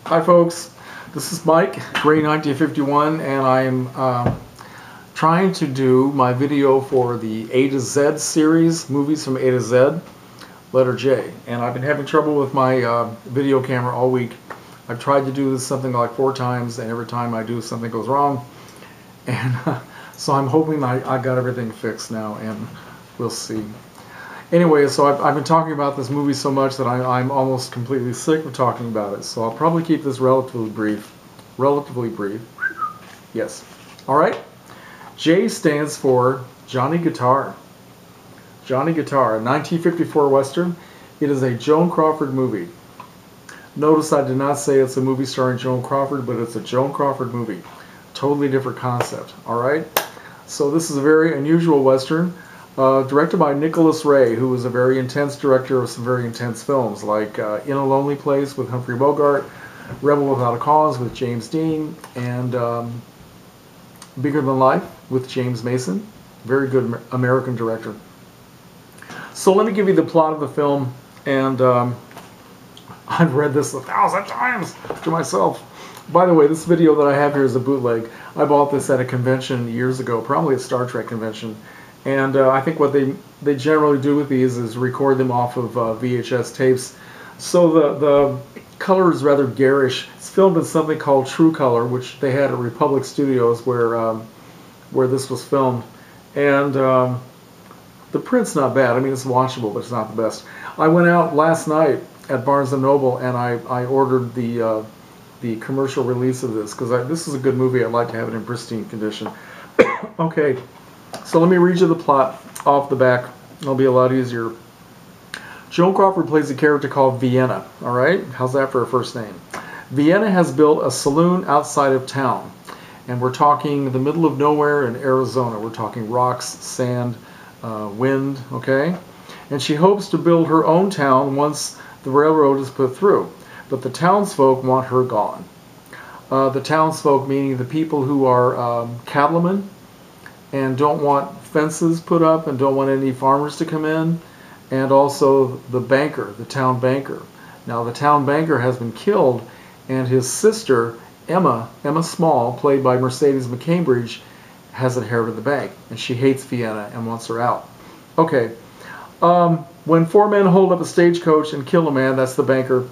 Hi folks, this is Mike, Gray 1951, and I'm trying to do my video for the A to Z series, movies from A to Z, letter J. And I've been having trouble with my video camera all week. I've tried to do this something like 4 times, and every time I do something goes wrong. And so I'm hoping I got everything fixed now, and we'll see. Anyway, so I've been talking about this movie so much that I'm almost completely sick of talking about it. So I'll probably keep this relatively brief. Relatively brief. Yes. All right. J stands for Johnny Guitar. Johnny Guitar, a 1954 Western. It is a Joan Crawford movie. Notice I did not say it's a movie starring Joan Crawford, but it's a Joan Crawford movie. Totally different concept. All right. So this is a very unusual Western. Directed by Nicholas Ray, who was a very intense director of some very intense films, like In a Lonely Place with Humphrey Bogart, Rebel Without a Cause with James Dean, and Bigger Than Life with James Mason. Very good American director. So let me give you the plot of the film, and I've read this 1,000 times to myself. By the way, this video that I have here is a bootleg. I bought this at a convention years ago, probably a Star Trek convention. And I think what they generally do with these is record them off of VHS tapes. So the color is rather garish. It's filmed in something called True Color, which they had at Republic Studios where this was filmed. And the print's not bad. I mean, it's watchable, but it's not the best. I went out last night at Barnes & Noble and I ordered the commercial release of this, because this is a good movie. I'd like to have it in pristine condition. Okay. So let me read you the plot off the back. It'll be a lot easier. Joan Crawford plays a character called Vienna. All right? How's that for a first name? Vienna has built a saloon outside of town. And we're talking the middle of nowhere in Arizona. We're talking rocks, sand, wind, okay? And she hopes to build her own town once the railroad is put through. But the townsfolk want her gone. The townsfolk meaning the people who are cattlemen, and don't want fences put up and don't want any farmers to come in, and also the banker, the town banker. Now the town banker has been killed, and his sister, Emma Small, played by Mercedes McCambridge, has inherited the bank, and she hates Vienna and wants her out. Okay, when 4 men hold up a stagecoach and kill a man, that's the banker,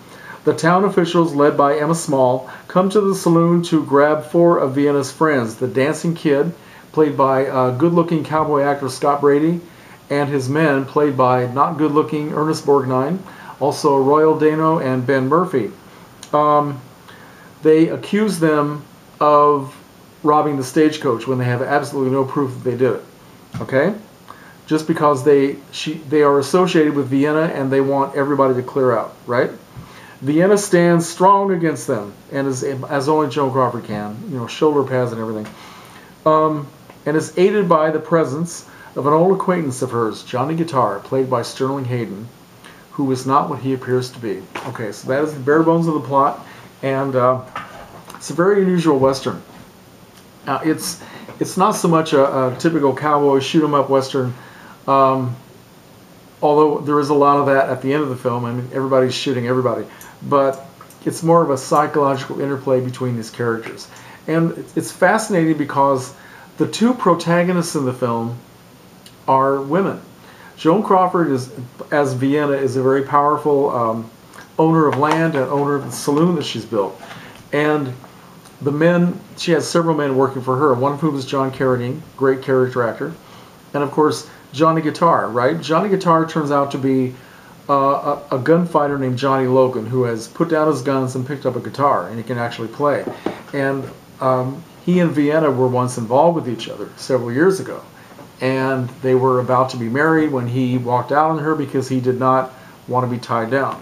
the town officials, led by Emma Small, come to the saloon to grab 4 of Vienna's friends, the dancing kid, played by good-looking cowboy actor Scott Brady, and his men, played by not good-looking Ernest Borgnine, also Royal Dano and Ben Murphy. They accuse them of robbing the stagecoach when they have absolutely no proof that they did it. Okay? Just because they are associated with Vienna and they want everybody to clear out, right? Vienna stands strong against them, and as only Joan Crawford can, you know, shoulder pads and everything. And is aided by the presence of an old acquaintance of hers, Johnny Guitar, played by Sterling Hayden, who is not what he appears to be. Okay, so that is the bare bones of the plot, and it's a very unusual Western. Now, it's not so much a typical cowboy shoot-'em-up Western, although there is a lot of that at the end of the film. I mean, everybody's shooting everybody, but it's more of a psychological interplay between these characters. And it's fascinating because the 2 protagonists in the film are women. Joan Crawford, as Vienna, is a very powerful owner of land and owner of the saloon that she's built. And the men, she has several men working for her, one of whom is John Carradine, great character actor. And of course, Johnny Guitar, right? Johnny Guitar turns out to be a gunfighter named Johnny Logan, who has put down his guns and picked up a guitar, and he can actually play. And he and Vienna were once involved with each other several years ago, and they were about to be married when he walked out on her because he did not want to be tied down.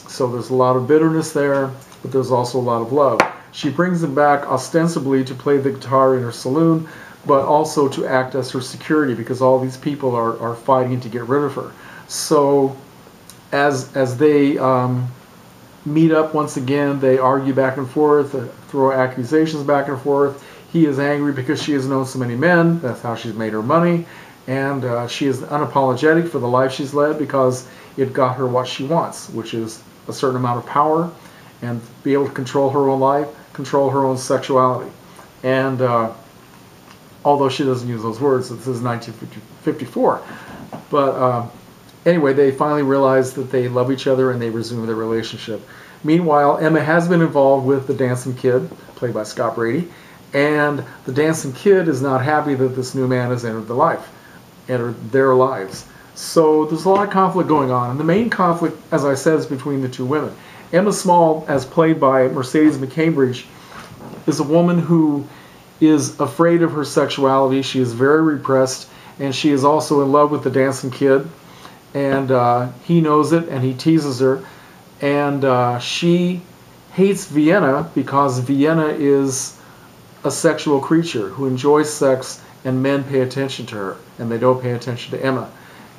So there's a lot of bitterness there, but there's also a lot of love. She brings him back ostensibly to play the guitar in her saloon, but also to act as her security because all these people are fighting to get rid of her. So as they meet up once again, they argue back and forth, throw accusations back and forth. He is angry because she has known so many men. That's how she's made her money. And she is unapologetic for the life she's led because it got her what she wants, which is a certain amount of power and be able to control her own life, control her own sexuality. And although she doesn't use those words, this is 1954. But anyway, they finally realize that they love each other and they resume their relationship. Meanwhile, Emma has been involved with the dancing kid, played by Scott Brady, and the dancing kid is not happy that this new man has entered their lives. So there's a lot of conflict going on, and the main conflict, as I said, is between the two women. Emma Small, as played by Mercedes McCambridge, is a woman who is afraid of her sexuality. She is very repressed, and she is also in love with the dancing kid, and he knows it, and he teases her, and she hates Vienna because Vienna is a sexual creature who enjoys sex, and men pay attention to her, and they don't pay attention to Emma.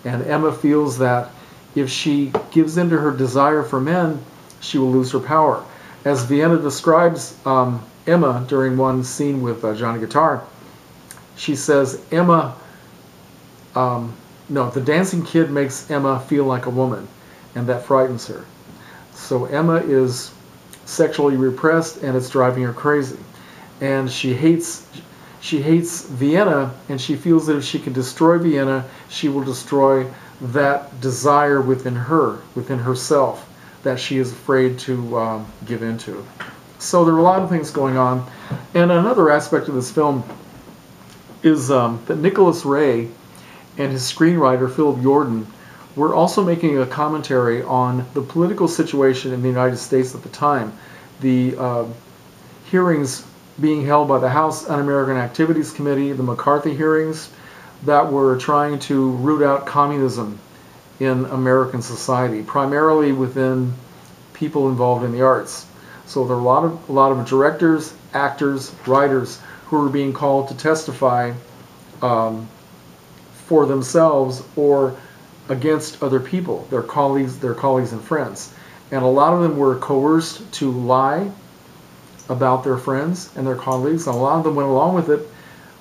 And Emma feels that if she gives in to her desire for men, she will lose her power. As Vienna describes Emma during one scene with Johnny Guitar, she says, the dancing kid makes Emma feel like a woman, and that frightens her. So Emma is sexually repressed, and it's driving her crazy. And she hates Vienna, and she feels that if she can destroy Vienna, she will destroy that desire within herself, that she is afraid to give into. So there are a lot of things going on. And another aspect of this film is that Nicholas Ray and his screenwriter, Philip Jordan, were also making a commentary on the political situation in the United States at the time. The hearings being held by the House Un-American Activities Committee, the McCarthy hearings that were trying to root out communism in American society, primarily within people involved in the arts. So there are a lot of directors, actors, writers who were being called to testify for themselves or against other people, their colleagues and friends. And a lot of them were coerced to lie about their friends and their colleagues. And a lot of them went along with it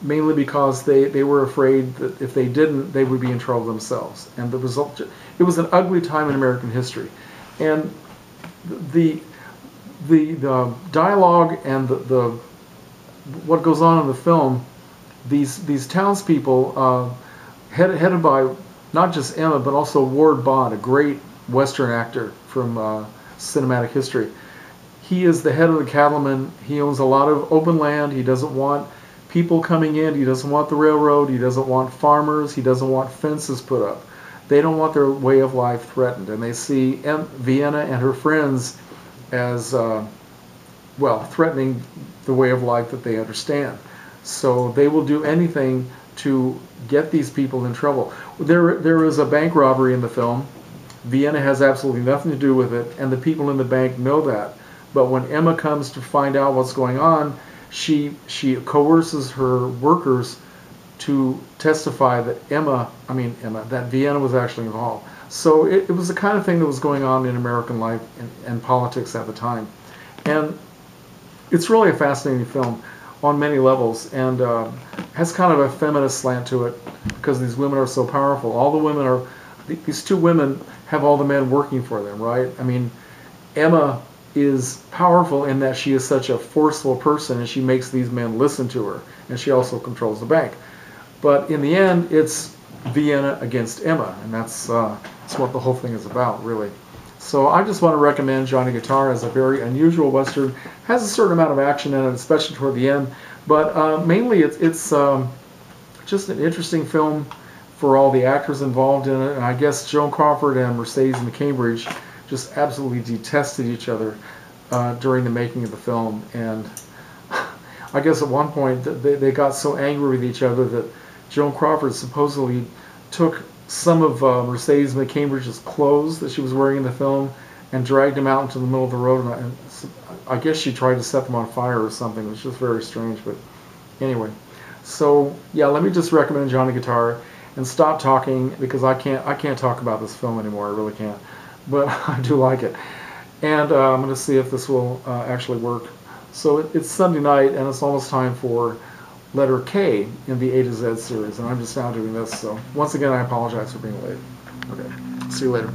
mainly because they were afraid that if they didn't, they would be in trouble themselves. And the result, it was an ugly time in American history. And the dialogue and what goes on in the film, these townspeople, headed by not just Emma, but also Ward Bond, a great Western actor from cinematic history. He is the head of the cattlemen. He owns a lot of open land. He doesn't want people coming in. He doesn't want the railroad. He doesn't want farmers. He doesn't want fences put up. They don't want their way of life threatened. And they see Vienna and her friends as, threatening the way of life that they understand. So they will do anything to get these people in trouble. There is a bank robbery in the film. Vienna has absolutely nothing to do with it, and the people in the bank know that. But when Emma comes to find out what's going on, she coerces her workers to testify that that Vienna was actually involved. So it was the kind of thing that was going on in American life and politics at the time. And it's really a fascinating film on many levels, and has kind of a feminist slant to it because these women are so powerful. All the women these two women have all the men working for them, right? I mean, Emma is powerful in that she is such a forceful person, and she makes these men listen to her, and she also controls the bank. But in the end, it's Vienna against Emma, and that's what the whole thing is about, really. So I just want to recommend Johnny Guitar as a very unusual Western. Has a certain amount of action in it, especially toward the end, but mainly it's just an interesting film for all the actors involved in it. And I guess Joan Crawford and Mercedes McCambridge just absolutely detested each other during the making of the film. And I guess at one point they got so angry with each other that Joan Crawford supposedly took some of Mercedes McCambridge's clothes that she was wearing in the film and dragged them out into the middle of the road. And I guess she tried to set them on fire or something. It was just very strange. But anyway, so yeah, let me just recommend Johnny Guitar and stop talking because I can't talk about this film anymore. I really can't. But I do like it. And I'm going to see if this will actually work. So it's Sunday night, and it's almost time for letter K in the A to Z series, and I'm just now doing this. So once again, I apologize for being late. Okay, see you later.